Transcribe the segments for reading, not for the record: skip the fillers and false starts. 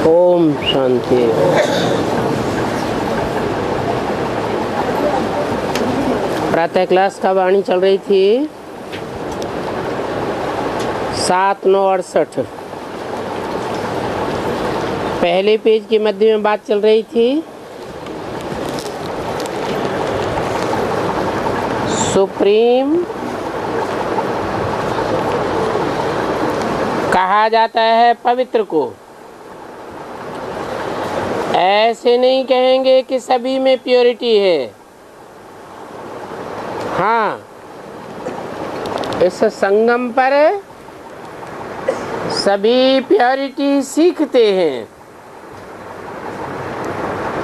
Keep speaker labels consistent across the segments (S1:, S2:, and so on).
S1: ओम शांति। प्रातः क्लास का वाणी चल रही थी 7/9/68। पहले पेज के मध्य में बात चल रही थी सुप्रीम कहा जाता है पवित्र को। ऐसे नहीं कहेंगे कि सभी में प्योरिटी है। हाँ, इस संगम पर सभी प्योरिटी सीखते हैं।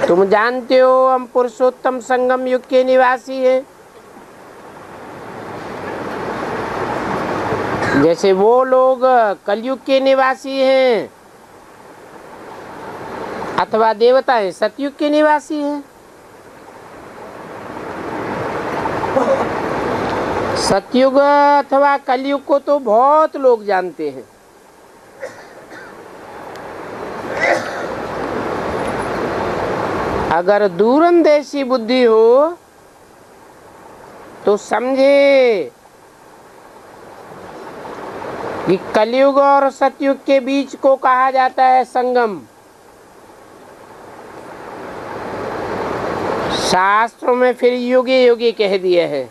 S1: तुम जानते हो हम पुरुषोत्तम संगम युग के निवासी हैं। जैसे वो लोग कलयुग के निवासी हैं अथवा देवताएं सतयुग के निवासी हैं। सतयुग अथवा कलयुग को तो बहुत लोग जानते हैं। अगर दूरंदेशी बुद्धि हो तो समझे कि कलयुग और सतयुग के बीच को कहा जाता है संगम। शास्त्रों में फिर युगे युगे कह दिया है।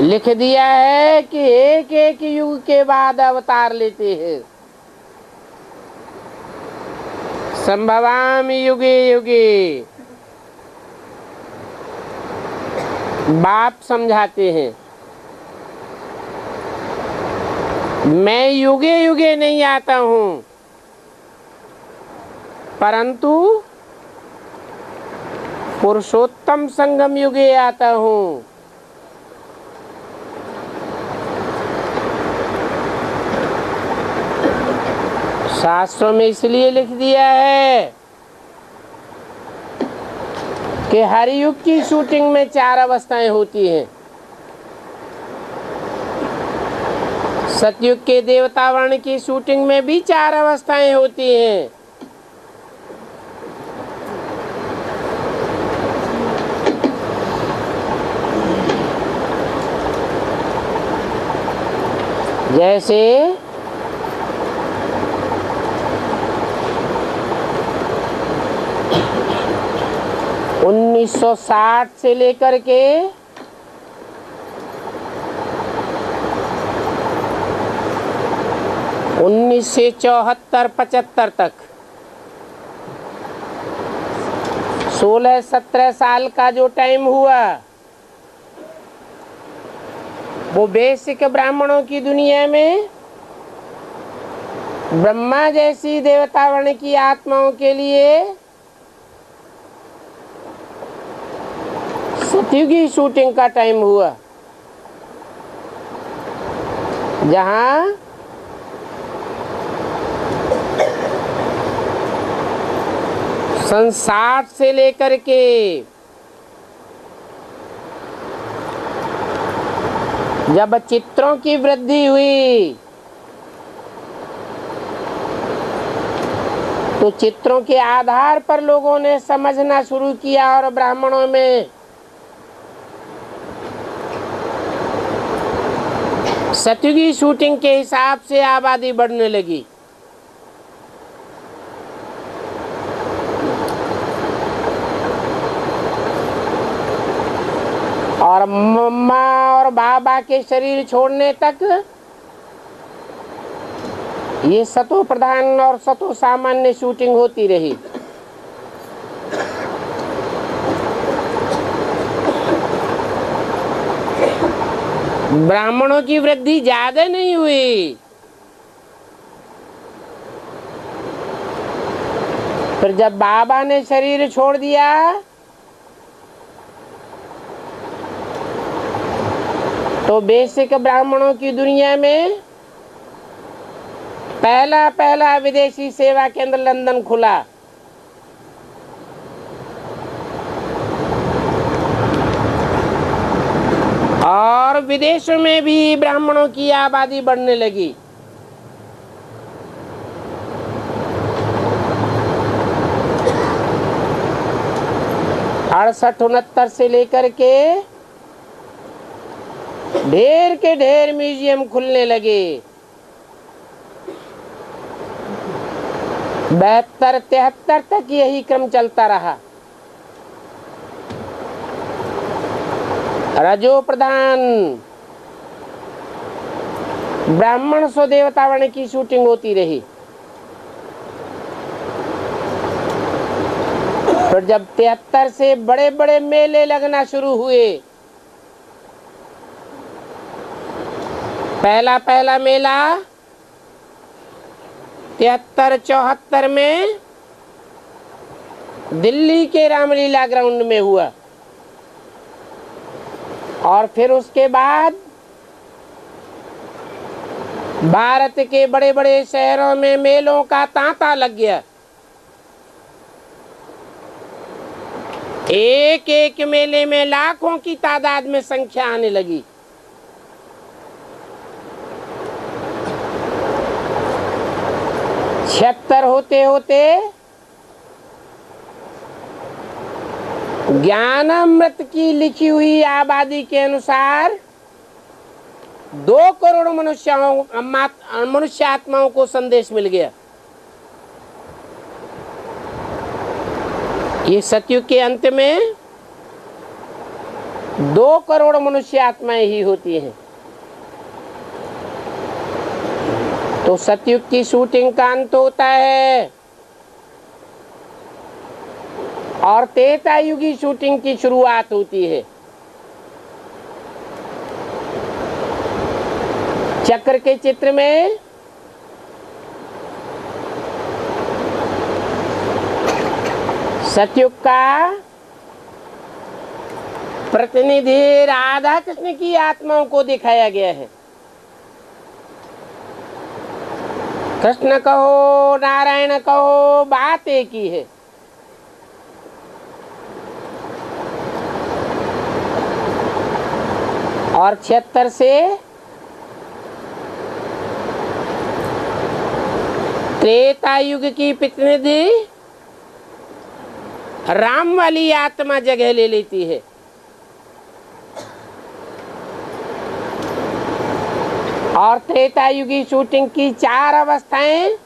S1: लिख दिया है कि एक एक युग के बाद अवतार लेते हैं। संभवामि युगे युगे बाप समझाते हैं। मैं युगे युगे नहीं आता हूँ, परंतु पुरुषोत्तम संगम युगे आता हूँ। शास्त्रों में इसलिए लिख दिया है कि हर युग की शूटिंग में 4 अवस्थाएं होती हैं। सतयुग के देवतावर्ण की शूटिंग में भी 4 अवस्थाएं होती हैं। जैसे 1960 से लेकर के 1974-75 तक 16-17 साल का जो टाइम हुआ वो बेसिक ब्राह्मणों की दुनिया में ब्रह्मा जैसी देवतावर्ण की आत्माओं के लिए सतयुगी शूटिंग का टाइम हुआ, जहां सन 60 से लेकर के जब चित्रों की वृद्धि हुई तो चित्रों के आधार पर लोगों ने समझना शुरू किया और ब्राह्मणों में सतयुगी शूटिंग के हिसाब से आबादी बढ़ने लगी। और मम्मा और बाबा के शरीर छोड़ने तक ये सतो प्रधान और सतो सामान्य शूटिंग होती रही। ब्राह्मणों की वृद्धि ज्यादा नहीं हुई। फिर जब बाबा ने शरीर छोड़ दिया तो बेसिक ब्राह्मणों की दुनिया में पहला विदेशी सेवा केंद्र लंदन खुला। और और विदेशों में भी ब्राह्मणों की आबादी बढ़ने लगी। अड़सठ 69 से लेकर के ढेर के ढेर म्यूजियम खुलने लगे। 72 73 तक यही क्रम चलता रहा। रजो प्रधान ब्राह्मण सो देवतावर्ण की शूटिंग होती रही। फिर जब 73 से बड़े बड़े मेले लगना शुरू हुए, पहला मेला 73 74 में दिल्ली के रामलीला ग्राउंड में हुआ, और फिर उसके बाद भारत के बड़े बड़े शहरों में मेलों का तांता लग गया। एक एक मेले में लाखों की तादाद में संख्या आने लगी। छिहत्तर होते होते ज्ञानामृत की लिखी हुई आबादी के अनुसार 2 करोड़ मनुष्य आत्माओं को संदेश मिल गया। ये सतयुग के अंत में 2 करोड़ मनुष्य आत्माएं ही होती हैं। तो सतयुग की शूटिंग का अंत होता है और त्रेतायुगी शूटिंग की शुरुआत होती है। चक्र के चित्र में सतयुग का प्रतिनिधि राधा कृष्ण की आत्माओं को दिखाया गया है। कृष्ण कहो नारायण कहो, बात एक ही है। और 76 से त्रेता युग की प्रतिनिधि राम वाली आत्मा जगह ले लेती है। और त्रेता युगी शूटिंग की 4 अवस्थाएं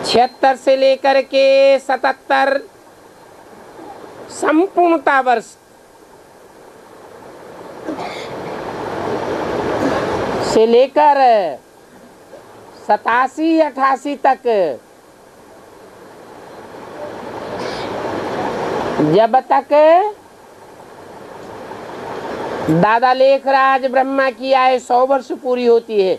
S1: 76 से लेकर के 77 संपूर्णता वर्ष से लेकर 87-88 तक, जब तक दादा लेखराज ब्रह्मा की आयु 100 वर्ष पूरी होती है।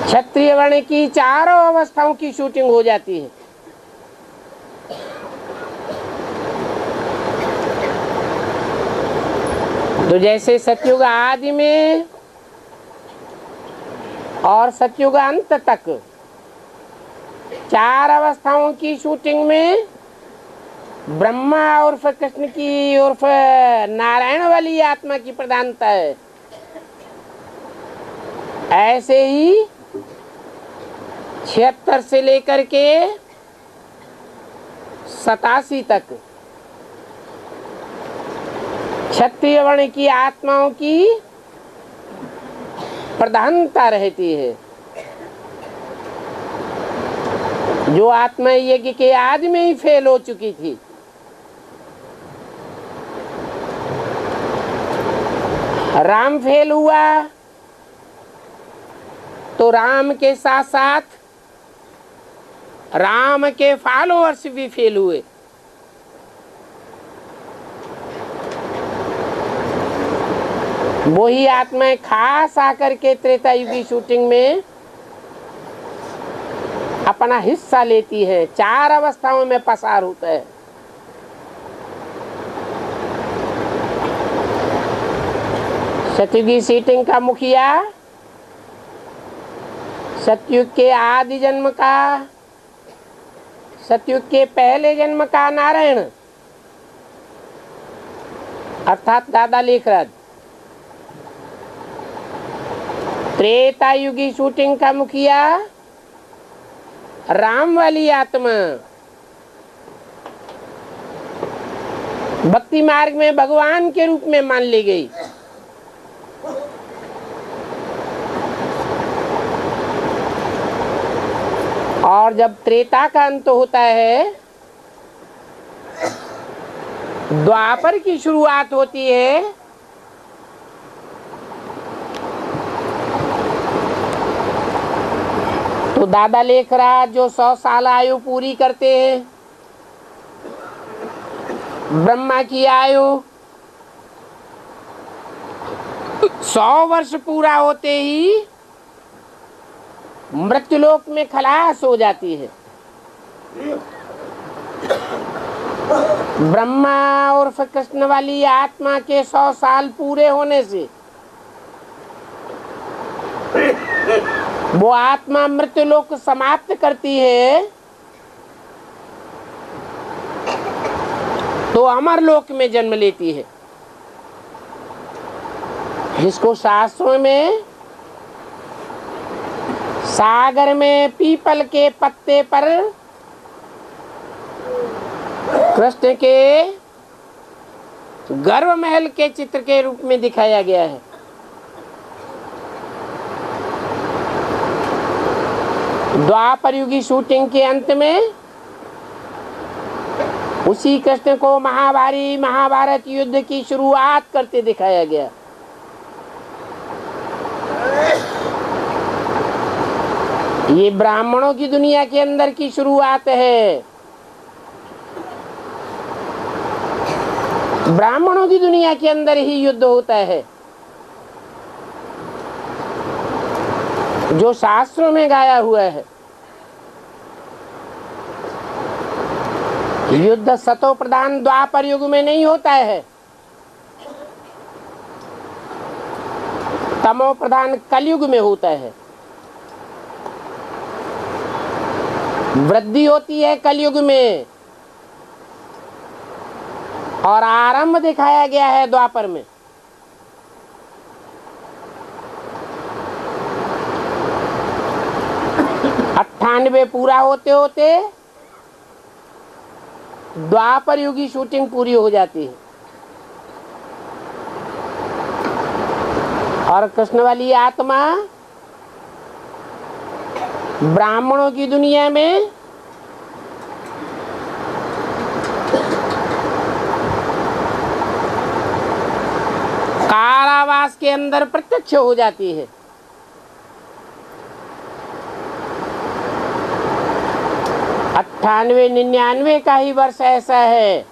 S1: क्षत्रिय वर्ण की 4 अवस्थाओं की शूटिंग हो जाती है। तो जैसे सतयुग आदि में और सतयुग अंत तक 4 अवस्थाओं की शूटिंग में ब्रह्मा उर्फ कृष्ण की उर्फ नारायण वाली आत्मा की प्रधानता है, ऐसे ही 76 से लेकर के 87 तक क्षत्रिय वर्ण की आत्माओं की प्रधानता रहती है। जो आत्मा यज्ञ के आदि में ही फेल हो चुकी थी, राम फेल हुआ तो राम के साथ साथ राम के फॉलोअर्स भी फेल हुए। वही आत्माएं खास आकर के त्रेता युगी शूटिंग में अपना हिस्सा लेती है, 4 अवस्थाओं में पसार होता है। सतयुगी शूटिंग का मुखिया सतयुग के आदि जन्म का सतयुग के पहले जन्म का नारायण अर्थात दादा लेखराज, त्रेता युगी शूटिंग का मुखिया राम वाली आत्मा, भक्ति मार्ग में भगवान के रूप में मान ली गई। और जब त्रेता का अंत होता है, द्वापर की शुरुआत होती है, तो दादा लेखराज जो 100 साल आयु पूरी करते हैं, ब्रह्मा की आयु 100 वर्ष पूरा होते ही मृत्युलोक में खलास हो जाती है। ब्रह्मा और कृष्ण वाली आत्मा के 100 साल पूरे होने से वो आत्मा मृत्युलोक समाप्त करती है, तो अमरलोक में जन्म लेती है, जिसको शास्त्रों में सागर में पीपल के पत्ते पर कृष्ण के गर्भ महल के चित्र के रूप में दिखाया गया है। द्वापर युगी शूटिंग के अंत में उसी कृष्ण को महाभारत युद्ध की शुरुआत करते दिखाया गया। ये ब्राह्मणों की दुनिया के अंदर की शुरुआत है। ब्राह्मणों की दुनिया के अंदर ही युद्ध होता है, जो शास्त्रों में गाया हुआ है। युद्ध सतो प्रधान द्वापर युग में नहीं होता है, तमो प्रधान कलयुग में होता है। वृद्धि होती है कलयुग में और आरंभ दिखाया गया है द्वापर में। वे पूरा होते होते द्वापर युग की शूटिंग पूरी हो जाती है और कृष्ण वाली आत्मा ब्राह्मणों की दुनिया में कारावास के अंदर प्रत्यक्ष हो जाती है। 98-99 का ही वर्ष ऐसा है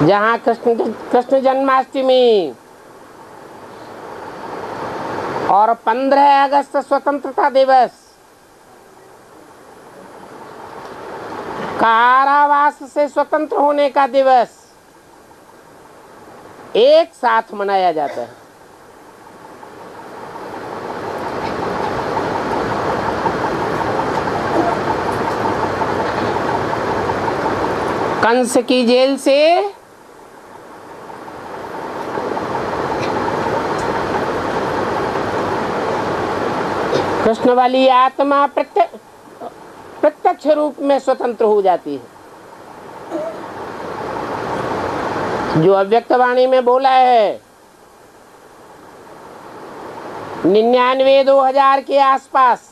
S1: जहाँ कृष्ण जन्माष्टमी और 15 अगस्त स्वतंत्रता दिवस कारावास से स्वतंत्र होने का दिवस एक साथ मनाया जाता है। कंस की जेल से कृष्ण वाली आत्मा प्रत्यक्ष रूप में स्वतंत्र हो जाती है। जो अव्यक्त वाणी में बोला है 99-2000 के आसपास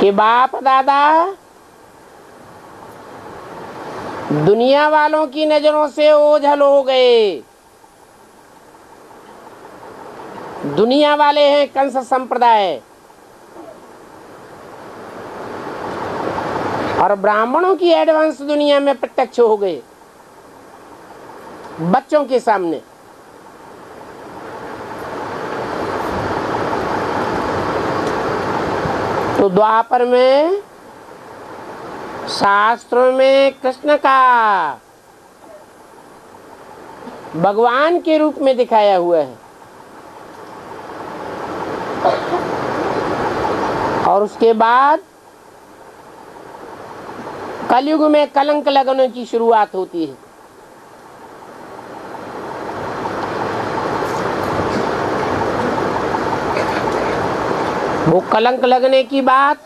S1: कि बाप दादा दुनिया वालों की नजरों से ओझल हो गए। दुनिया वाले हैं कंस संप्रदाय और ब्राह्मणों की एडवांस दुनिया में प्रत्यक्ष हो गए बच्चों के सामने। तो द्वापर में शास्त्रों में कृष्ण का भगवान के रूप में दिखाया हुआ है। और उसके बाद कलयुग में कलंक लगने की शुरुआत होती है। वो कलंक लगने की बात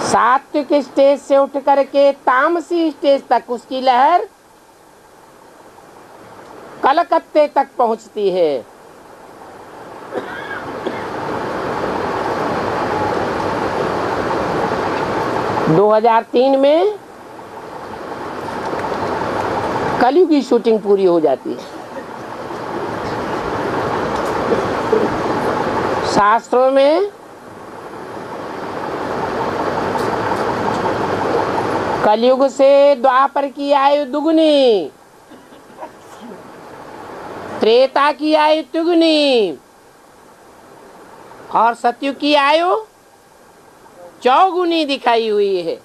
S1: सात्विक स्टेज से उठ करके तामसी स्टेज तक उसकी लहर कलकत्ते तक पहुंचती है। - 2003 में कलयुग की शूटिंग पूरी हो जाती है। शास्त्रों में कलयुग से द्वापर की आयु दुगुनी, त्रेता की आयु तिगुनी और सतयुग की आयु चौगुनी दिखाई हुई है।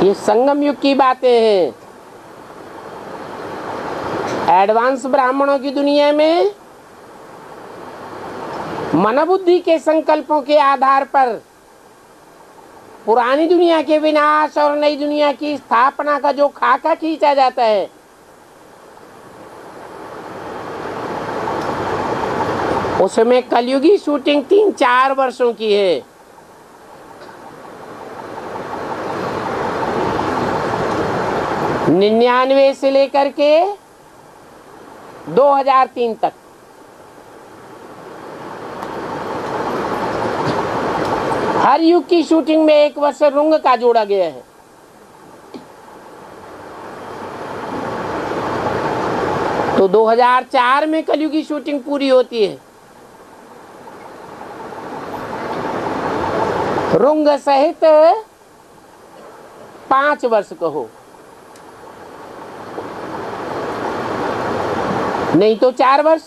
S1: ये संगम युग की बातें हैं। एडवांस ब्राह्मणों की दुनिया में मनोबुद्धि के संकल्पों के आधार पर पुरानी दुनिया के विनाश और नई दुनिया की स्थापना का जो खाका खींचा जाता है, उसमें कलयुगी शूटिंग 3-4 वर्षों की है। निन्यानवे से लेकर के 2003 तक हर युग की शूटिंग में 1 वर्ष रुंग का जोड़ा गया है। तो 2004 में कलयुग की शूटिंग पूरी होती है। रुंग सहित 5 वर्ष कहो, नहीं तो 4 वर्ष।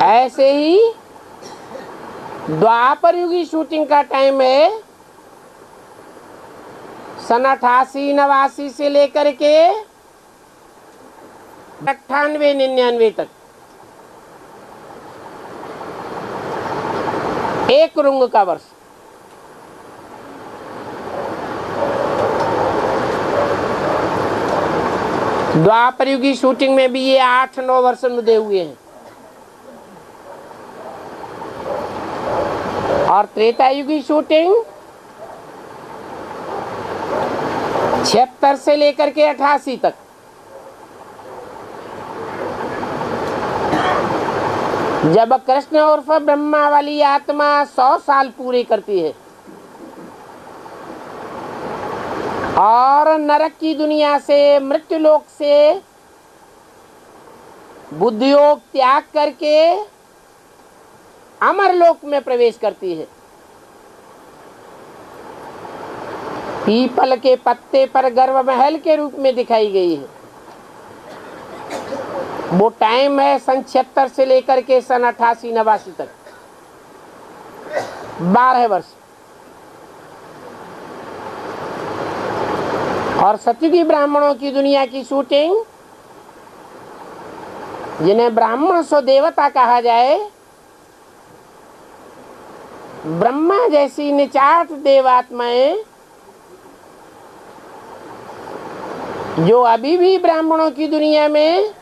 S1: ऐसे ही द्वापर युग की शूटिंग का टाइम है सन 88-89 से लेकर के 98-99 तक। 1 रुंग का वर्ष। द्वापर युग की शूटिंग में भी ये 8-9 वर्ष मुदे हुए हैं। और त्रेता युग की शूटिंग 76 से लेकर के 88 तक। जब कृष्ण उर्फ ब्रह्मा वाली आत्मा 100 साल पूरे करती है और नरक की दुनिया से, मृत्युलोक से बुद्धियोग त्याग करके अमरलोक में प्रवेश करती है। पीपल के पत्ते पर गर्भ महल के रूप में दिखाई गई है। वो टाइम है सन 76 से लेकर के सन 88-89 तक, 12 वर्ष। और सतयुगी ब्राह्मणों की दुनिया की शूटिंग, जिन्हें ब्राह्मण सो देवता कहा जाए, ब्रह्मा जैसी निचाट देवात्माएं जो अभी भी ब्राह्मणों की दुनिया में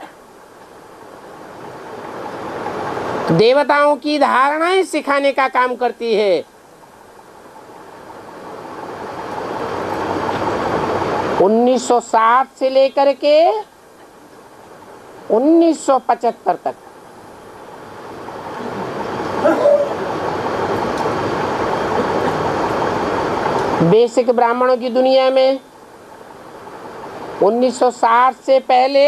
S1: देवताओं की धारणाएं सिखाने का काम करती है। 1960 से लेकर के 1975 तक बेसिक ब्राह्मणों की दुनिया में 1960 से पहले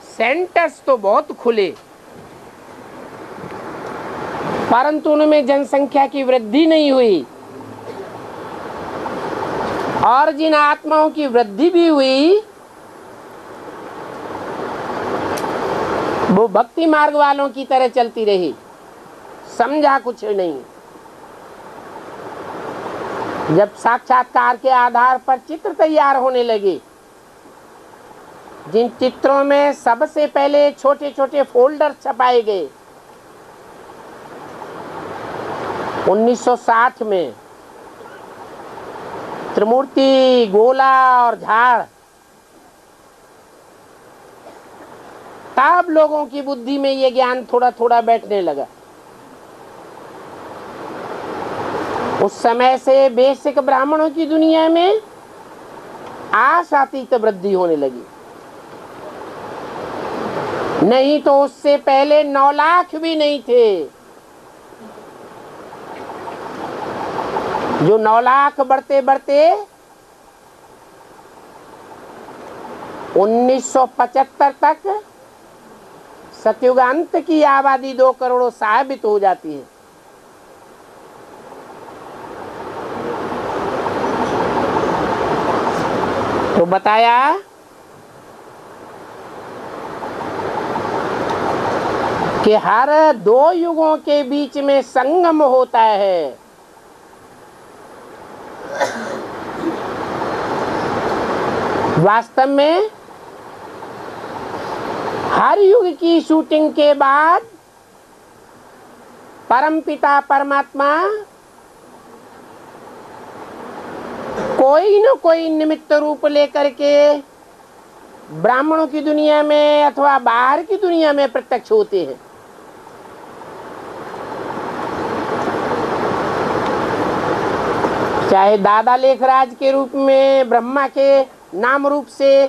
S1: सेंटर्स तो बहुत खुले, परंतु उनमें जनसंख्या की वृद्धि नहीं हुई। और जिन आत्माओं की वृद्धि भी हुई वो भक्ति मार्ग वालों की तरह चलती रही, समझा कुछ नहीं। जब साक्षात्कार के आधार पर चित्र तैयार होने लगे जिन चित्रों में सबसे पहले छोटे छोटे फोल्डर छपाए गए 1960 में, त्रिमूर्ति, गोला और झाड़, तब लोगों की बुद्धि में ये ज्ञान थोड़ा थोड़ा बैठने लगा। उस समय से बेसिक ब्राह्मणों की दुनिया में आशातीत वृद्धि होने लगी। नहीं तो उससे पहले 9 लाख भी नहीं थे। जो 9 लाख बढ़ते बढ़ते 1975 तक सतयुगांत की आबादी 2 करोड़ साबित हो जाती है। तो बताया कि हर 2 युगों के बीच में संगम होता है। वास्तव में हर युग की शूटिंग के बाद परमपिता परमात्मा कोई न कोई निमित्त रूप लेकर के ब्राह्मणों की दुनिया में अथवा बाहर की दुनिया में प्रत्यक्ष होते हैं। चाहे दादा लेखराज के रूप में, ब्रह्मा के नाम रूप से,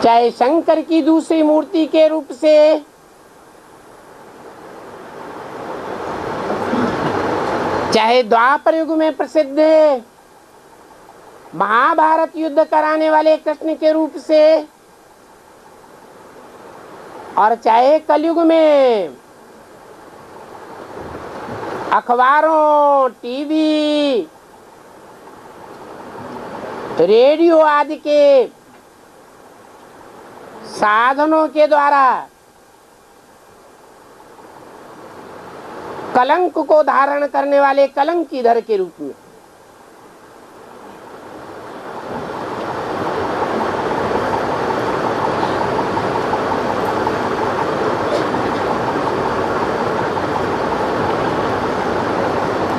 S1: चाहे शंकर की दूसरी मूर्ति के रूप से, चाहे द्वापर युग में प्रसिद्ध है महाभारत युद्ध कराने वाले कृष्ण के रूप से, और चाहे कलयुग में अखबारों, टीवी, रेडियो आदि के साधनों के द्वारा कलंक को धारण करने वाले कलंकीधर के रूप में।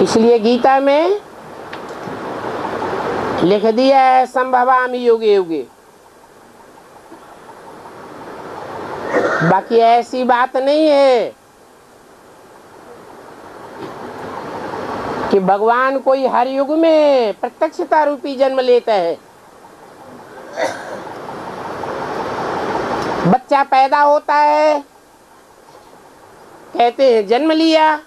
S1: इसलिए गीता में लिख दिया है संभवामि युगे युगे। बाकी ऐसी बात नहीं है कि भगवान कोई हर युग में प्रत्यक्षता रूपी जन्म लेता है। बच्चा पैदा होता है, कहते हैं जन्म लिया,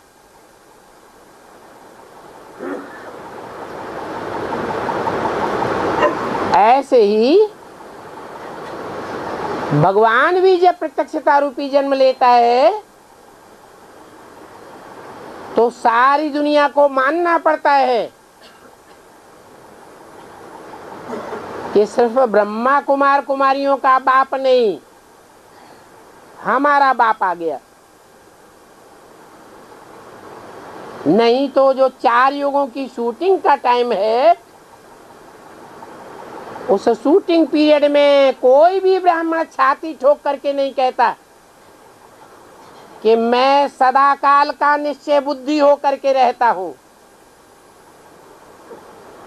S1: ऐसे ही भगवान भी जब प्रत्यक्षता रूपी जन्म लेता है तो सारी दुनिया को मानना पड़ता है कि सिर्फ ब्रह्मा कुमार कुमारियों का बाप नहीं, हमारा बाप आ गया। नहीं तो जो 4 युगों की शूटिंग का टाइम है, उस शूटिंग पीरियड में कोई भी ब्राह्मण छाती ठोक करके नहीं कहता कि मैं सदा काल का निश्चय बुद्धि हो करके रहता हूं।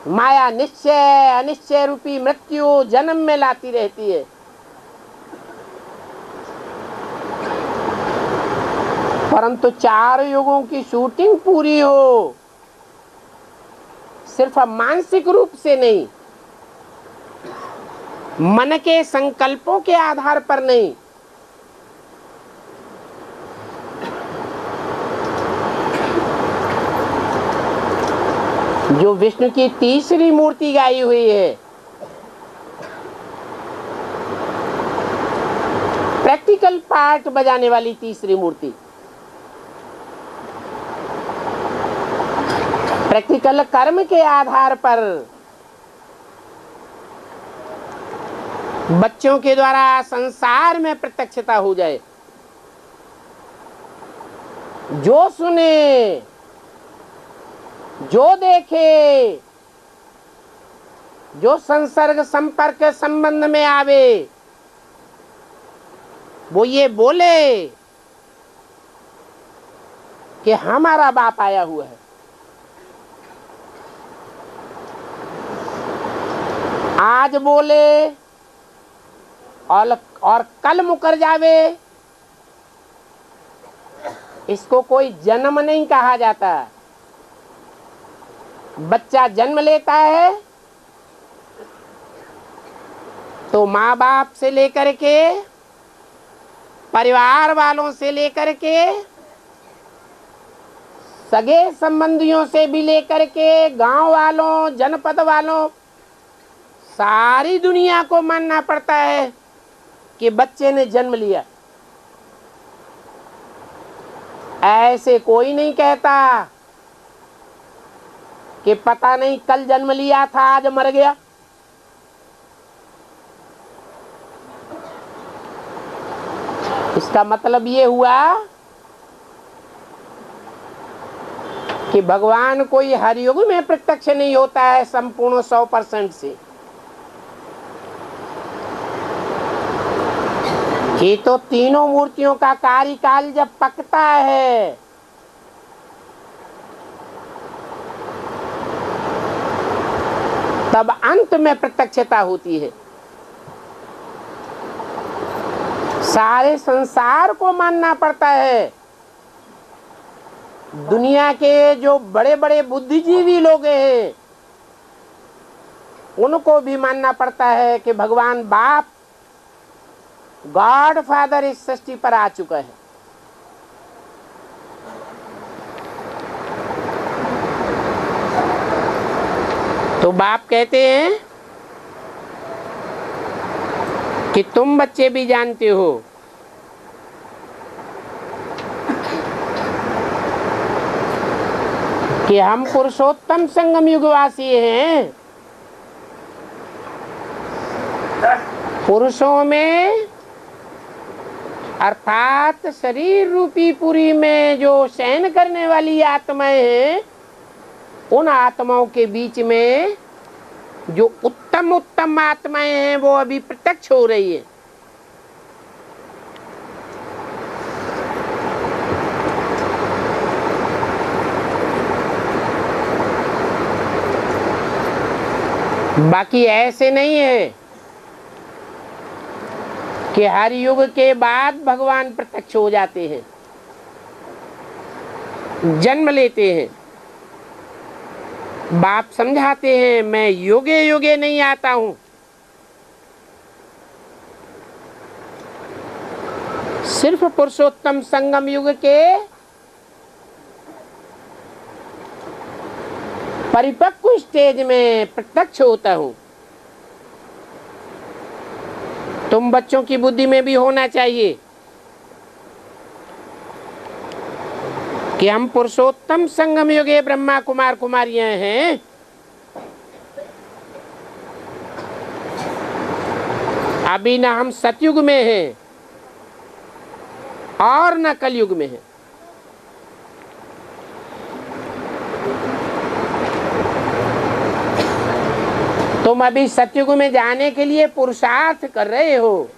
S1: माया निश्चय अनिश्चय रूपी मृत्यु जन्म में लाती रहती है। परंतु 4 युगों की शूटिंग पूरी हो, सिर्फ मानसिक रूप से नहीं, मन के संकल्पों के आधार पर नहीं, जो विष्णु की तीसरी मूर्ति गाई हुई है, प्रैक्टिकल पार्ट बजाने वाली तीसरी मूर्ति, प्रैक्टिकल कर्म के आधार पर बच्चों के द्वारा संसार में प्रत्यक्षता हो जाए। जो सुने, जो देखे, जो संसर्ग संपर्क संबंध में आवे वो ये बोले कि हमारा बाप आया हुआ है। आज बोले और कल मुकर जावे, इसको कोई जन्म नहीं कहा जाता। बच्चा जन्म लेता है तो माँ बाप से लेकर के, परिवार वालों से लेकर के, सगे संबंधियों से भी लेकर के, गांव वालों, जनपद वालों, सारी दुनिया को मानना पड़ता है कि बच्चे ने जन्म लिया। ऐसे कोई नहीं कहता कि पता नहीं कल जन्म लिया था आज मर गया। इसका मतलब ये हुआ कि भगवान कोई हर युग में प्रत्यक्ष नहीं होता है संपूर्ण 100% से। ये तो तीनों मूर्तियों का कार्यकाल जब पकता है तब अंत में प्रत्यक्षता होती है। सारे संसार को मानना पड़ता है। दुनिया के जो बड़े बड़े बुद्धिजीवी लोग हैं उनको भी मानना पड़ता है कि भगवान बाप, गॉड फादर इस सृष्टि पर आ चुका है। तो बाप कहते हैं कि तुम बच्चे भी जानते हो कि हम पुरुषोत्तम संगम युगवासी हैं। पुरुषों में अर्थात शरीर रूपी पुरी में जो शयन करने वाली आत्माएं हैं, उन आत्माओं के बीच में जो उत्तम उत्तम आत्माएं हैं वो अभी प्रत्यक्ष हो रही है। बाकी ऐसे नहीं है कि हर युग के बाद भगवान प्रत्यक्ष हो जाते हैं, जन्म लेते हैं। बाप समझाते हैं मैं युगे युगे नहीं आता हूं, सिर्फ पुरुषोत्तम संगम युग के परिपक्व स्टेज में प्रत्यक्ष होता हूं। तुम बच्चों की बुद्धि में भी होना चाहिए कि हम पुरुषोत्तम संगम युगे ब्रह्मा कुमार कुमारियां हैं। अभी ना हम सतयुग में हैं और न कलयुग में हैं। तुम अभी सतयुग में जाने के लिए पुरुषार्थ कर रहे हो।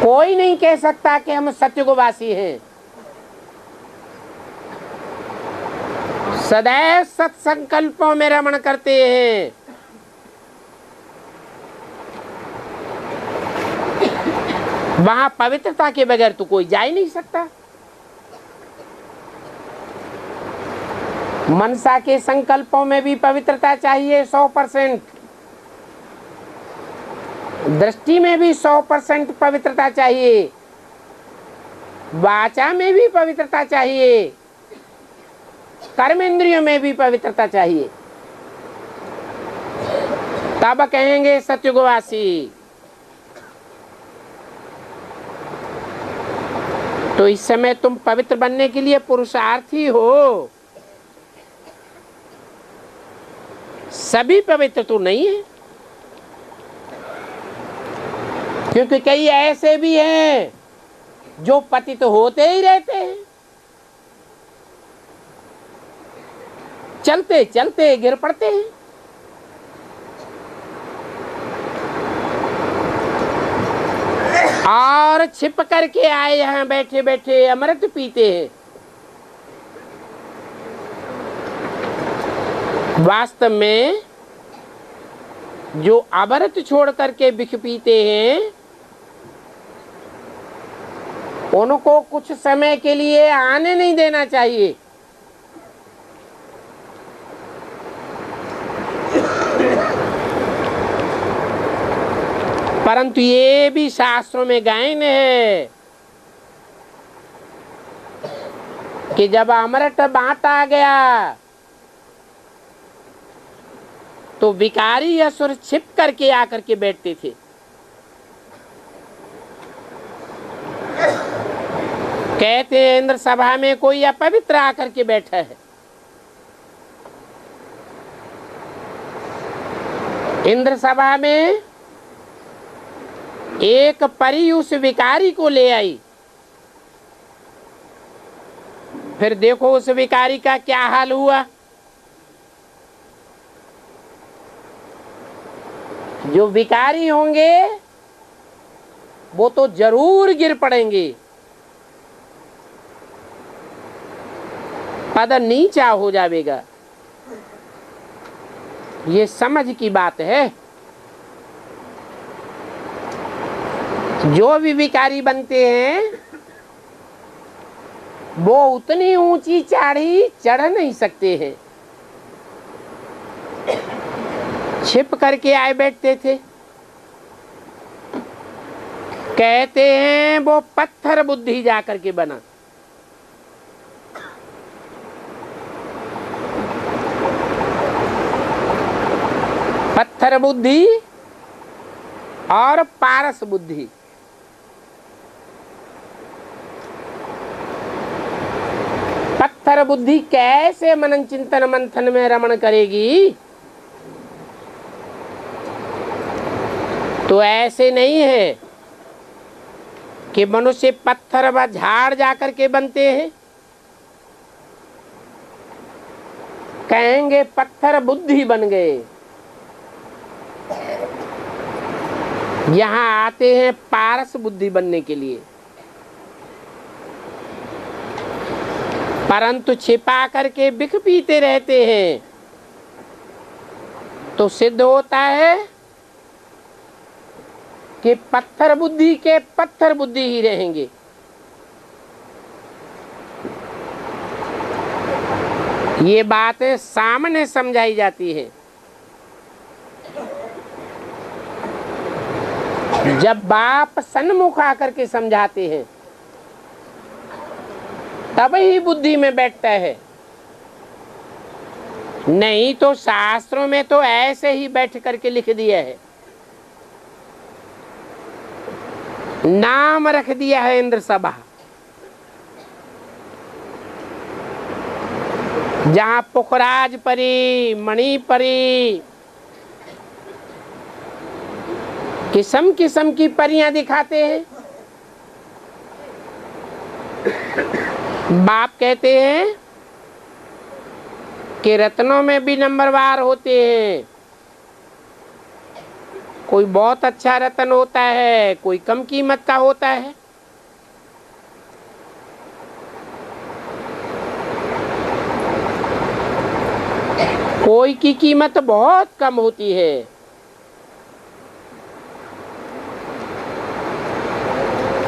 S1: कोई नहीं कह सकता कि हम सतयुगवासी हैं। सदैव सत्संकल्पों में रमण करते हैं। वहां पवित्रता के बगैर तो कोई जा ही नहीं सकता। मनसा के संकल्पों में भी पवित्रता चाहिए 100%, दृष्टि में भी 100% पवित्रता चाहिए, वाचा में भी पवित्रता चाहिए, कर्मेंद्रियों में भी पवित्रता चाहिए। तब कहेंगे सतयुगवासी। तो इस समय तुम पवित्र बनने के लिए पुरुषार्थी हो। सभी पवित्र तो नहीं है, क्योंकि कई ऐसे भी हैं जो पतित होते ही रहते हैं। चलते चलते गिर पड़ते हैं। और छिप करके आए यहाँ बैठे बैठे अमृत पीते हैं। वास्तव में जो अमृत छोड़ करके विष पीते हैं उनको कुछ समय के लिए आने नहीं देना चाहिए। परंतु ये भी शास्त्रों में गायन है कि जब अमृत बांटा गया तो विकारी असुर छिप करके आकर के बैठते थे। कहते हैं इंद्र सभा में कोई अपवित्र आकर के बैठा है। इंद्र सभा में एक परी उस विकारी को ले आई। फिर देखो उस विकारी का क्या हाल हुआ। जो विकारी होंगे वो तो जरूर गिर पड़ेंगे, पद नीचा हो जाएगा। ये समझ की बात है। जो भी विकारी बनते हैं वो उतनी ऊंची चाढ़ी चढ़ नहीं सकते हैं, छिप करके आए बैठते थे। कहते हैं वो पत्थर बुद्धि जाकर के बना। पत्थर बुद्धि और पारस बुद्धि। पत्थर बुद्धि कैसे मनन चिंतन मंथन में रमण करेगी? तो ऐसे नहीं है कि मनुष्य पत्थर व झाड़ जाकर के बनते हैं। कहेंगे पत्थर बुद्धि बन गए। यहाँ आते हैं पारस बुद्धि बनने के लिए, परंतु छिपा करके बिख पीते रहते हैं तो सिद्ध होता है कि पत्थर बुद्धि के पत्थर बुद्धि ही रहेंगे। ये बातें सामने समझाई जाती है। जब बाप सन्मुख आकर के समझाते हैं तब ही बुद्धि में बैठता है, नहीं तो शास्त्रों में तो ऐसे ही बैठ करके लिख दिया है। नाम रख दिया है इंद्र सभा। जहां पुखराज परी, मणि परी, किस्म किस्म की परियां दिखाते हैं। बाप कहते हैं कि रत्नों में भी नंबरवार होते हैं। कोई बहुत अच्छा रत्न होता है, कोई कम कीमत का होता है। कोई की कीमत बहुत कम होती है।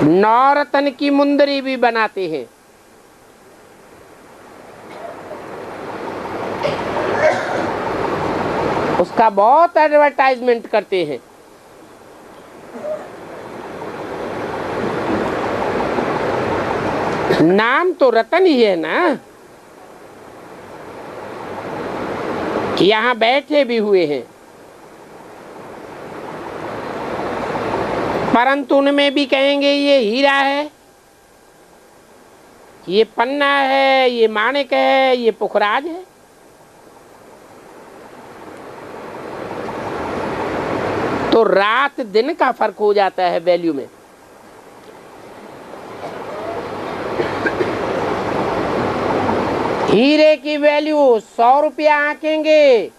S1: नौरत्न की मुंदरी भी बनाते हैं। उसका बहुत एडवर्टाइजमेंट करते हैं। नाम तो रतन ही है ना। यहाँ बैठे भी हुए हैं, परंतु उनमें भी कहेंगे ये हीरा है, ये पन्ना है, ये माणिक है, ये पुखराज है। तो रात दिन का फर्क हो जाता है वैल्यू में। हीरे की वैल्यू 100 रुपया आंकेंगे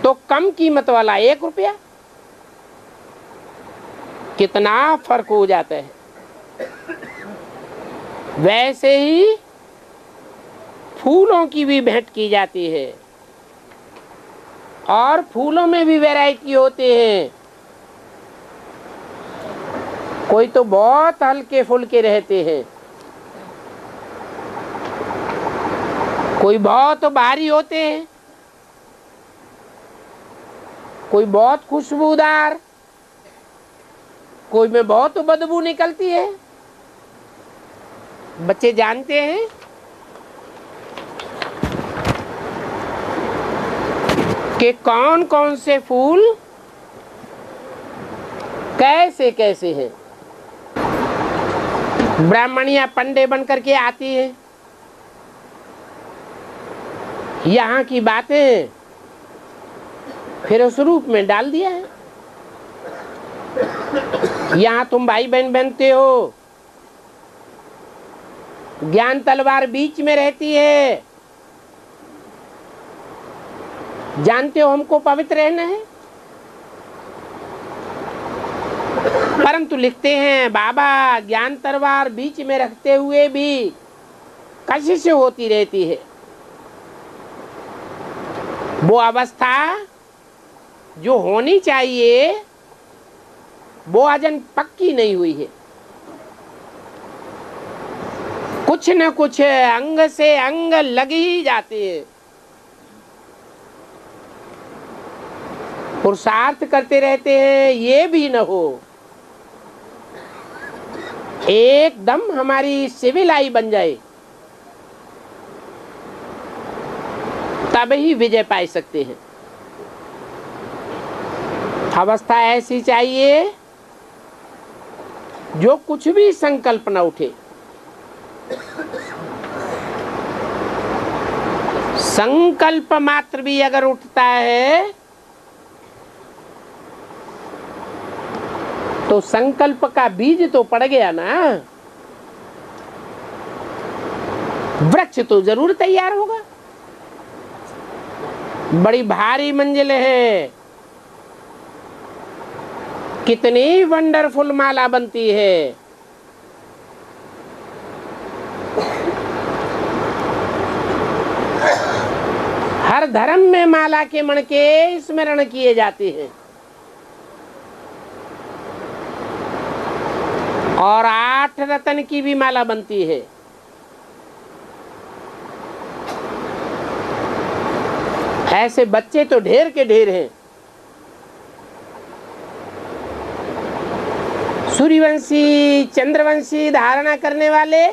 S1: तो कम कीमत वाला 1 रुपया। कितना फर्क हो जाता है। वैसे ही फूलों की भी भेंट की जाती है और फूलों में भी वैरायटी होते हैं। कोई तो बहुत हल्के फुल्के रहते हैं, कोई बहुत भारी होते हैं, कोई बहुत खुशबूदार, कोई में बहुत बदबू निकलती है। बच्चे जानते हैं कि कौन कौन से फूल कैसे कैसे हैं। ब्राह्मणियां पंडे बन करके आती है, यहाँ की बातें फिर उस रूप में डाल दिया है। यहाँ तुम भाई बहन बनते हो, ज्ञान तलवार बीच में रहती है, जानते हो हमको पवित्र रहना है, परंतु लिखते हैं बाबा ज्ञान तलवार बीच में रखते हुए भी कशिश होती रहती है। वो अवस्था जो होनी चाहिए वो अजन पक्की नहीं हुई है। कुछ न कुछ अंग से अंग लग ही जाते हैं। पुरुषार्थ करते रहते हैं, ये भी न हो एकदम हमारी सिविल आई बन जाए, तब ही विजय पा सकते हैं। अवस्था ऐसी चाहिए जो कुछ भी संकल्प न उठे। संकल्प मात्र भी अगर उठता है तो संकल्प का बीज तो पड़ गया ना, वृक्ष तो जरूर तैयार होगा। बड़ी भारी मंजिल है, कितनी वंडरफुल माला बनती है। हर धर्म में माला के मण के स्मरण किए जाते हैं और 8 रतन की भी माला बनती है। ऐसे बच्चे तो ढेर के ढेर हैं। सूर्यवंशी चंद्रवंशी धारणा करने वाले,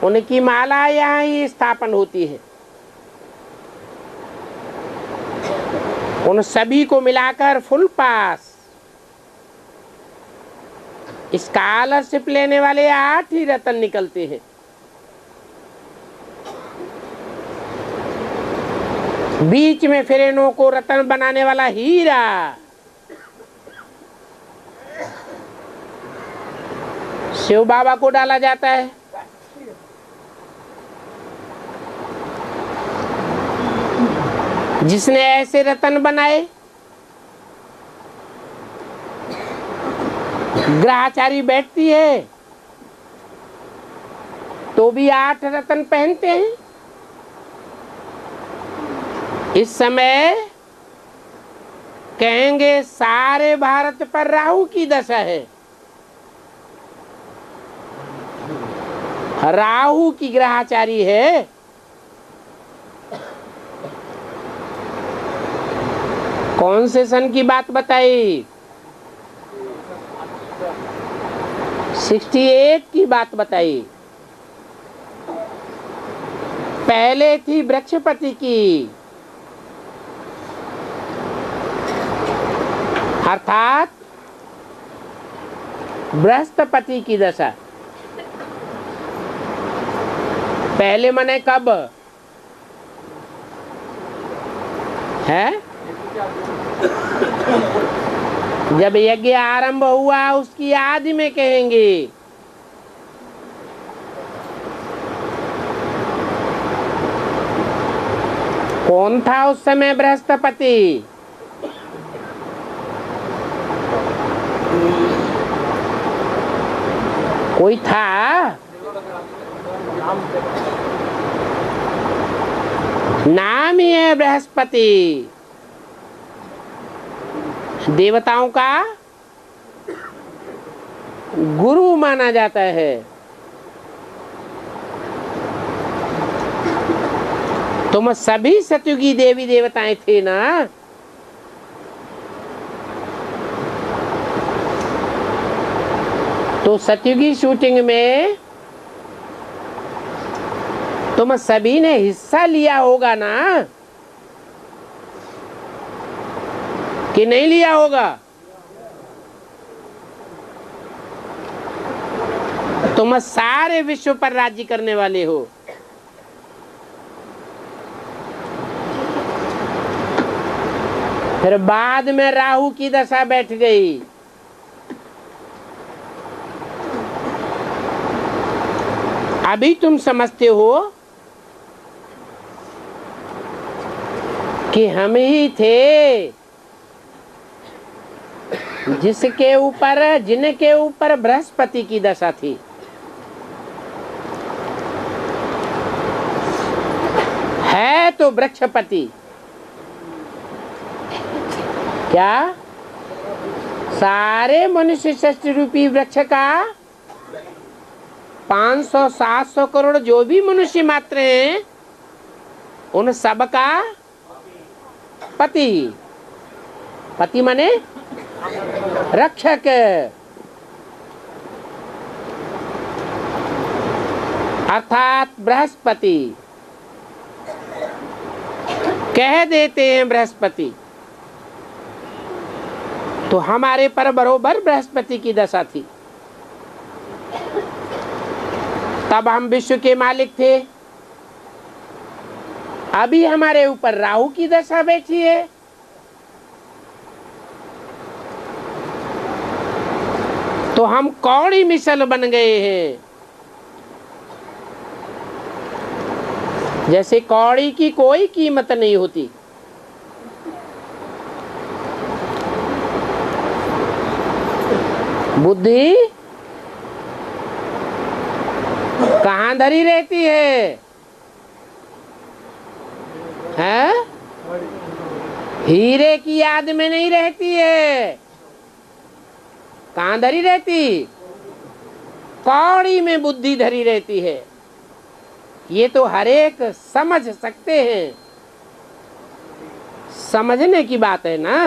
S1: उनकी माला यहाँ ही स्थापन होती है। उन सभी को मिलाकर फुल पास स्कॉलरशिप लेने वाले 8 ही रतन निकलते हैं। बीच में फिर इन्हों को रतन बनाने वाला हीरा, शिव बाबा को डाला जाता है। जिसने ऐसे रतन बनाए, ग्रहचारी बैठती है तो भी 8 रतन पहनते हैं। इस समय कहेंगे सारे भारत पर राहु की दशा है। राहु की ग्रहचारी है। कौन से सन की बात बताई? 68 की बात बताई। पहले थी वृक्षपति की, अर्थात बृहस्पति की दशा। पहले मने कब है? जब यज्ञ आरंभ हुआ उसकी आदि में कहेंगे। कौन था उस समय बृहस्पति? कोई था? नाम ही है बृहस्पति। देवताओं का गुरु माना जाता है। तुम सभी सतयुगी देवी देवताएं थे ना? तो सतयुगी शूटिंग में तुम सभी ने हिस्सा लिया होगा ना, कि नहीं लिया होगा? तुम सारे विश्व पर राज्य करने वाले हो। फिर बाद में राहु की दशा बैठ गई। अभी तुम समझते हो कि हम ही थे जिनके ऊपर बृहस्पति की दशा थी। है तो वृक्षपति। क्या सारे मनुष्य सृष्टि रूपी वृक्ष का 500-700 करोड़ जो भी मनुष्य मात्र हैं, उन सब का पति। पति माने रक्षक। अर्थात बृहस्पति। कह देते हैं बृहस्पति। तो हमारे पर बरोबर बृहस्पति की दशा थी। तब हम विश्व के मालिक थे। अभी हमारे ऊपर राहु की दशा बैठी है। तो हम कौड़ी मिसल बन गए हैं। जैसे कौड़ी की कोई कीमत नहीं होती। बुद्धि कहाँ धरी रहती है? हैं? हीरे की याद में नहीं रहती है। कहाँ धरी रहती? कौड़ी में बुद्धि धरी रहती है। ये तो हर एक समझ सकते हैं। समझने की बात है ना।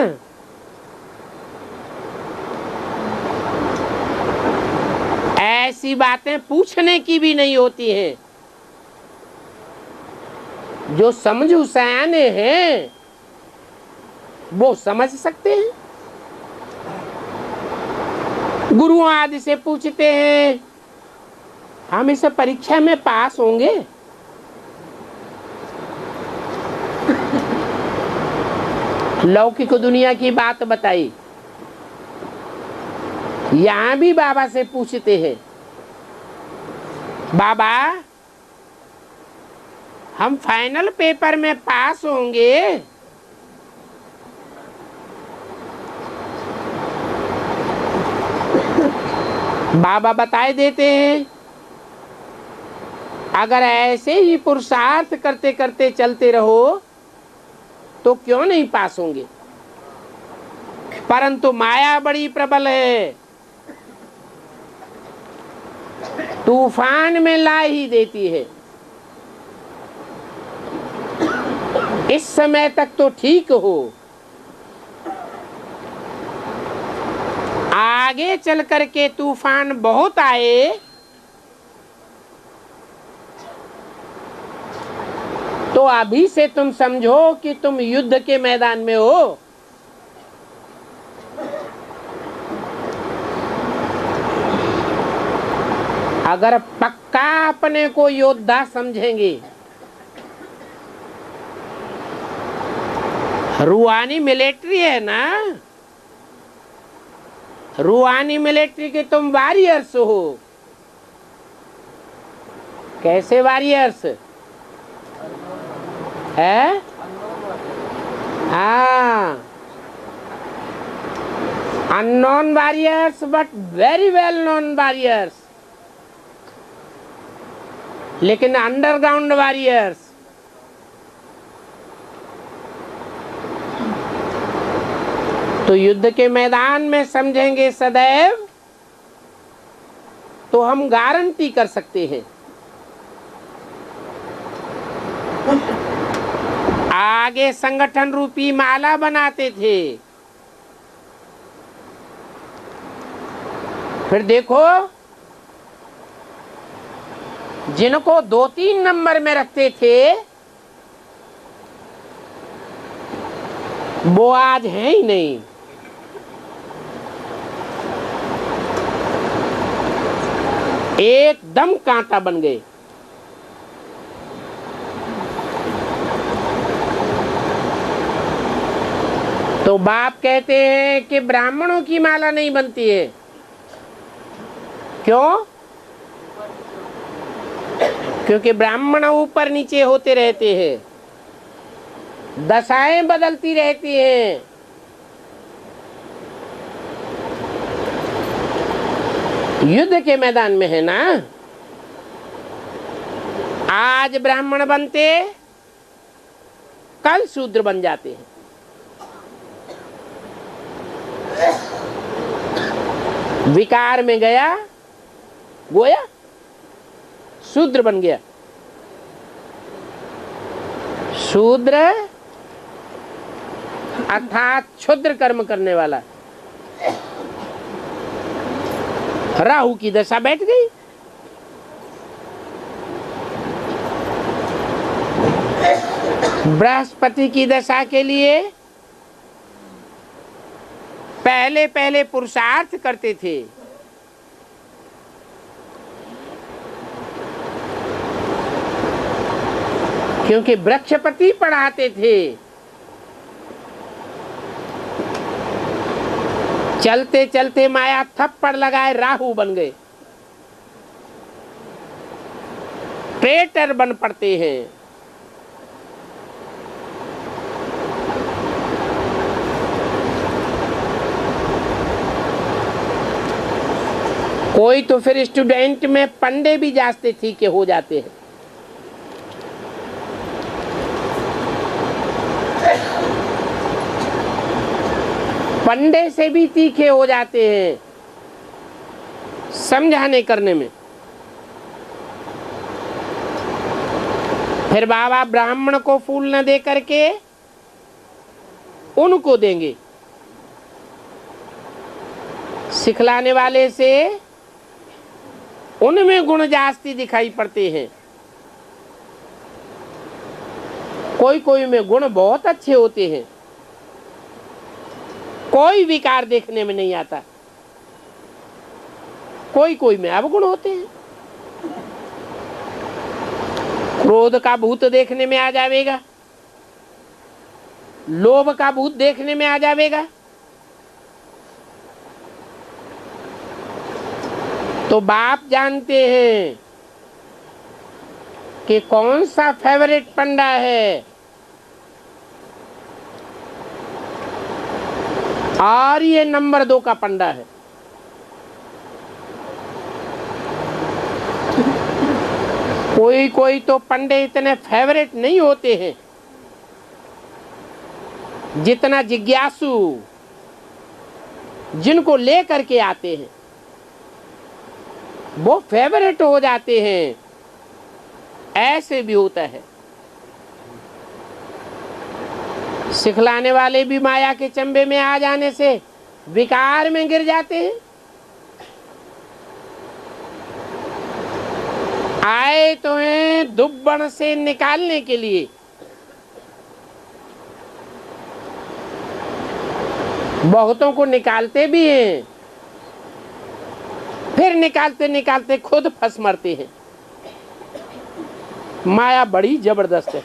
S1: ऐसी बातें पूछने की भी नहीं होती हैं। जो समझू सयाने हैं वो समझ सकते हैं। गुरुओं आदि से पूछते हैं, हम इस परीक्षा में पास होंगे? लौकिक दुनिया की बात बताई। यहां भी बाबा से पूछते हैं, बाबा हम फाइनल पेपर में पास होंगे? बाबा बताए देते हैं, अगर ऐसे ही पुरुषार्थ करते करते चलते रहो तो क्यों नहीं पास होंगे। परंतु माया बड़ी प्रबल है, तूफान में ला ही देती है। इस समय तक तो ठीक हो, आगे चल करके तूफान बहुत आए तो अभी से तुम समझो कि तुम युद्ध के मैदान में हो। अगर पक्का अपने को योद्धा समझेंगे, रूहानी मिलिट्री है ना, रूहानी मिलिट्री के तुम वॉरियर्स हो। कैसे वॉरियर्स है? हाँ, unknown warriors but very well known warriors, लेकिन अंडरग्राउंड वॉरियर्स। तो युद्ध के मैदान में समझेंगे सदैव, तो हम गारंटी कर सकते हैं आगे संगठन रूपी माला बनाते थे। फिर देखो, जिनको 2-3 नंबर में रखते थे वो आज है ही नहीं। एकदम कांटा बन गए। तो बाप कहते हैं कि ब्राह्मणों की माला नहीं बनती है। क्यों? क्योंकि ब्राह्मण ऊपर नीचे होते रहते हैं, दशाएं बदलती रहती हैं। युद्ध के मैदान में है ना, आज ब्राह्मण बनते कल शूद्र बन जाते हैं। विकार में गया गोया शूद्र बन गया। शूद्र अर्थात क्षुद्र कर्म करने वाला। राहु की दशा बैठ गई। बृहस्पति की दशा के लिए पहले पहले पुरुषार्थ करते थे, क्योंकि बृहस्पति पढ़ाते थे। चलते चलते माया थप्पड़ लगाए राहु बन गए, ट्रेटर बन पड़ते हैं। कोई तो फिर स्टूडेंट में पंडे भी जाते थी के हो जाते हैं। पंडे से भी तीखे हो जाते हैं समझाने करने में। फिर बाबा ब्राह्मण को फूल न दे करके उनको देंगे। सिखलाने वाले से उनमें गुण जास्ती दिखाई पड़ते हैं। कोई कोई में गुण बहुत अच्छे होते हैं, कोई विकार देखने में नहीं आता। कोई कोई में अवगुण होते हैं। क्रोध का भूत देखने में आ जाएगा, लोभ का भूत देखने में आ जाएगा। तो बाप जानते हैं कि कौन सा फेवरेट पंडा है, और ये नंबर 2 का पंडा है। कोई कोई तो पंडे इतने फेवरेट नहीं होते हैं जितना जिज्ञासु जिनको लेकर के आते हैं वो फेवरेट हो जाते हैं। ऐसे भी होता है। सिखलाने वाले भी माया के चंबे में आ जाने से विकार में गिर जाते हैं। आए तो हैं दुब्बन से निकालने के लिए, बहुतों को निकालते भी हैं, फिर निकालते निकालते खुद फंस मरते हैं। माया बड़ी जबरदस्त है।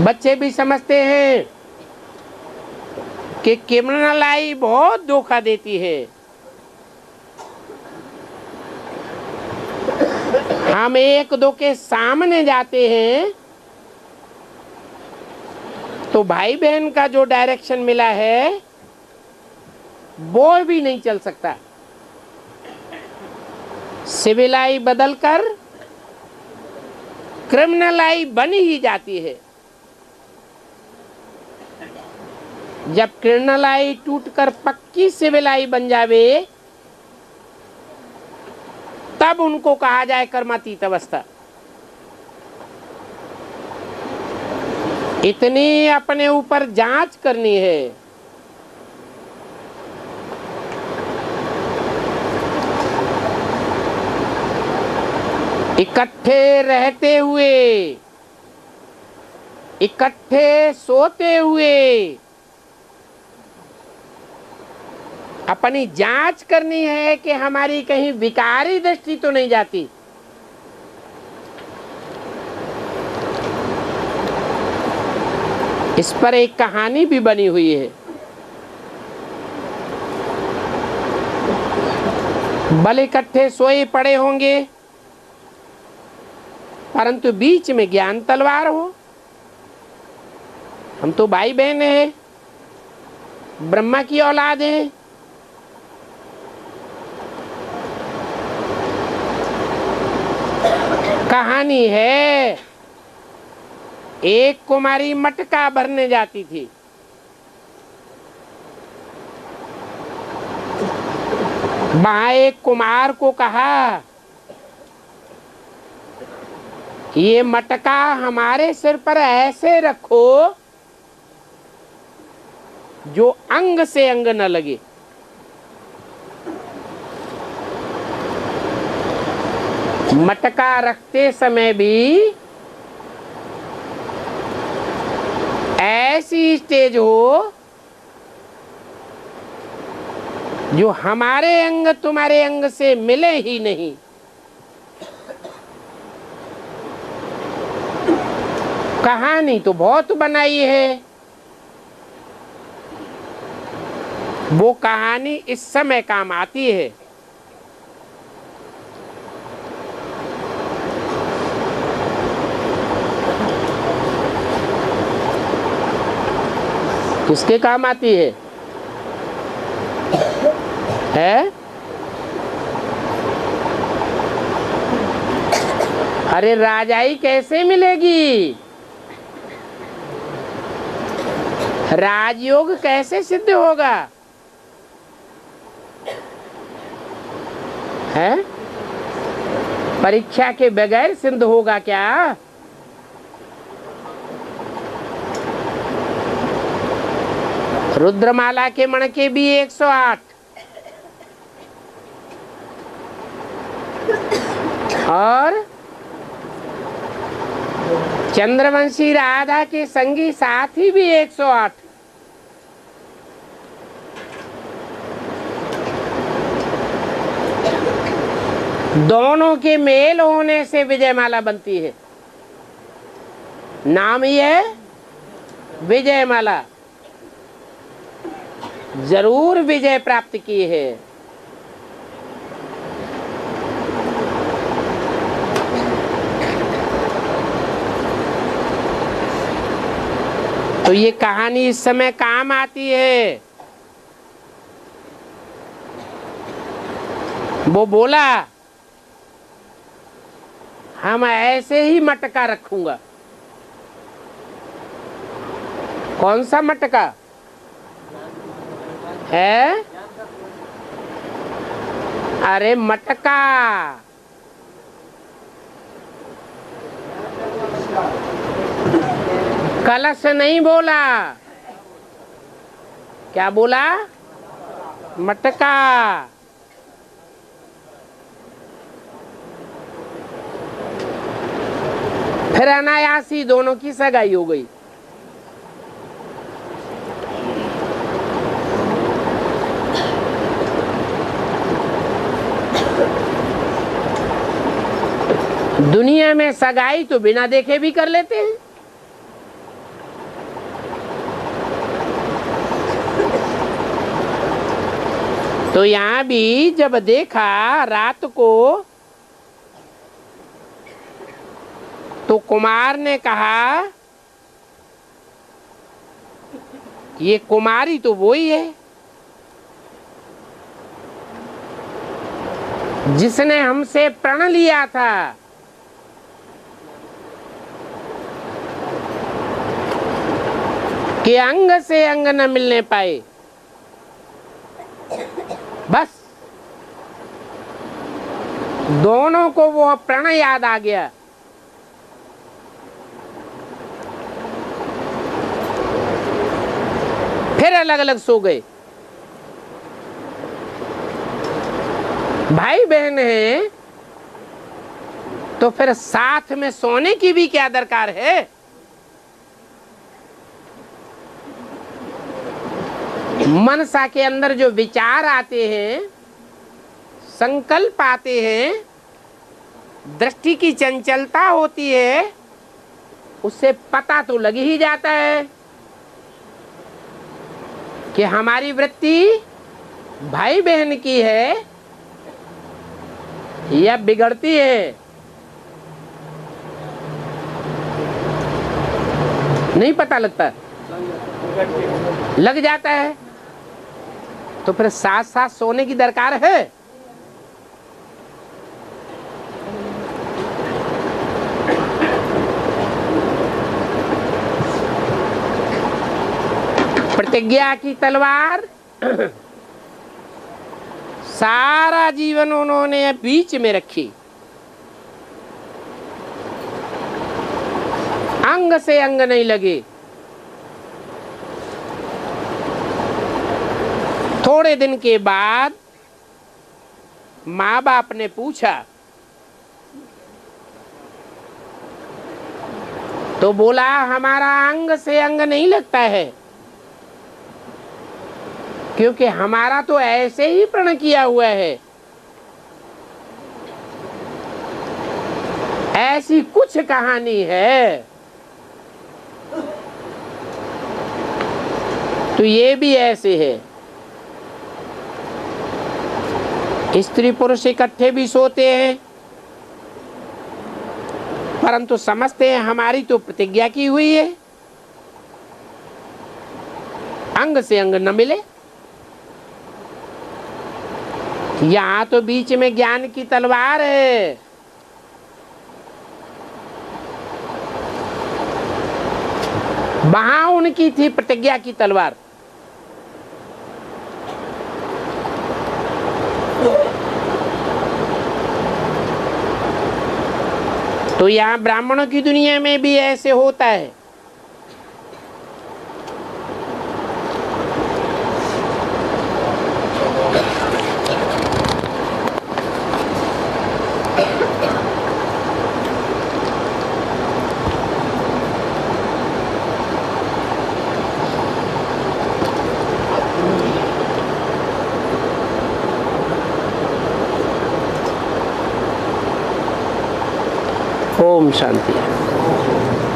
S1: बच्चे भी समझते हैं कि किमनलाई बहुत धोखा देती है। हम एक दो के सामने जाते हैं तो भाई बहन का जो डायरेक्शन मिला है वो भी नहीं चल सकता। सिविलाई बदलकर क्रिमिनलाई बनी ही जाती है। जब क्रिमिनलाई टूटकर पक्की सिविलाई बन जावे तब उनको कहा जाए कर्मातीत अवस्था। इतनी अपने ऊपर जांच करनी है। इकट्ठे रहते हुए, इकट्ठे सोते हुए अपनी जांच करनी है कि हमारी कहीं विकारी दृष्टि तो नहीं जाती। इस पर एक कहानी भी बनी हुई है। बल इकट्ठे सोए पड़े होंगे परंतु बीच में ज्ञान तलवार हो। हम तो भाई बहन हैं, ब्रह्मा की औलाद हैं। कहानी है, एक कुमारी मटका भरने जाती थी। वहां एक कुमार को कहा, ये मटका हमारे सिर पर ऐसे रखो जो अंग से अंग न लगे। मटका रखते समय भी ऐसी स्टेज हो जो हमारे अंग तुम्हारे अंग से मिले ही नहीं। कहानी तो बहुत बनाई है, वो कहानी इस समय काम आती है। किसके काम आती है? अरे राजाई कैसे मिलेगी? राजयोग कैसे सिद्ध होगा? है? परीक्षा के बगैर सिद्ध होगा क्या? रुद्रमाला के मणके भी 108 और चंद्रवंशी राधा के संगी साथी भी 108। दोनों के मेल होने से विजयमाला बनती है। नाम ही है विजयमाला। जरूर विजय प्राप्त की है। तो ये कहानी इस समय काम आती है। वो बोला, हम ऐसे ही मटका रखूंगा। कौन सा मटका है? अरे मटका, कलश नहीं बोला। क्या बोला? मटका। फिर अनायासी दोनों की सगाई हो गई। दुनिया में सगाई तो बिना देखे भी कर लेते हैं। तो यहाँ भी जब देखा रात को तो कुमार ने कहा ये कुमारी तो वो ही है जिसने हमसे प्रण लिया था। कि अंग से अंग न मिलने पाए। बस दोनों को वो प्रण याद आ गया। फिर अलग अलग सो गए। भाई बहन हैं तो फिर साथ में सोने की भी क्या दरकार है। मनसा के अंदर जो विचार आते हैं, संकल्प आते हैं, दृष्टि की चंचलता होती है, उससे पता तो लग ही जाता है कि हमारी वृत्ति भाई बहन की है या बिगड़ती है। नहीं पता लगता, लग जाता है। तो फिर साथ साथ सोने की दरकार है। प्रतिज्ञा की तलवार सारा जीवन उन्होंने बीच में रखी। अंग से अंग नहीं लगे। थोड़े दिन के बाद माँ बाप ने पूछा तो बोला हमारा अंग से अंग नहीं लगता है, क्योंकि हमारा तो ऐसे ही प्रण किया हुआ है। ऐसी कुछ कहानी है तो ये भी ऐसे है। स्त्री पुरुष इकट्ठे भी सोते हैं, परंतु समझते हैं हमारी तो प्रतिज्ञा की हुई है, अंग से अंग न मिले। यहाँ तो बीच में ज्ञान की तलवार है। वहां उनकी थी प्रतिज्ञा की तलवार। तो यहाँ ब्राह्मणों की दुनिया में भी ऐसे होता है। ओम शांति।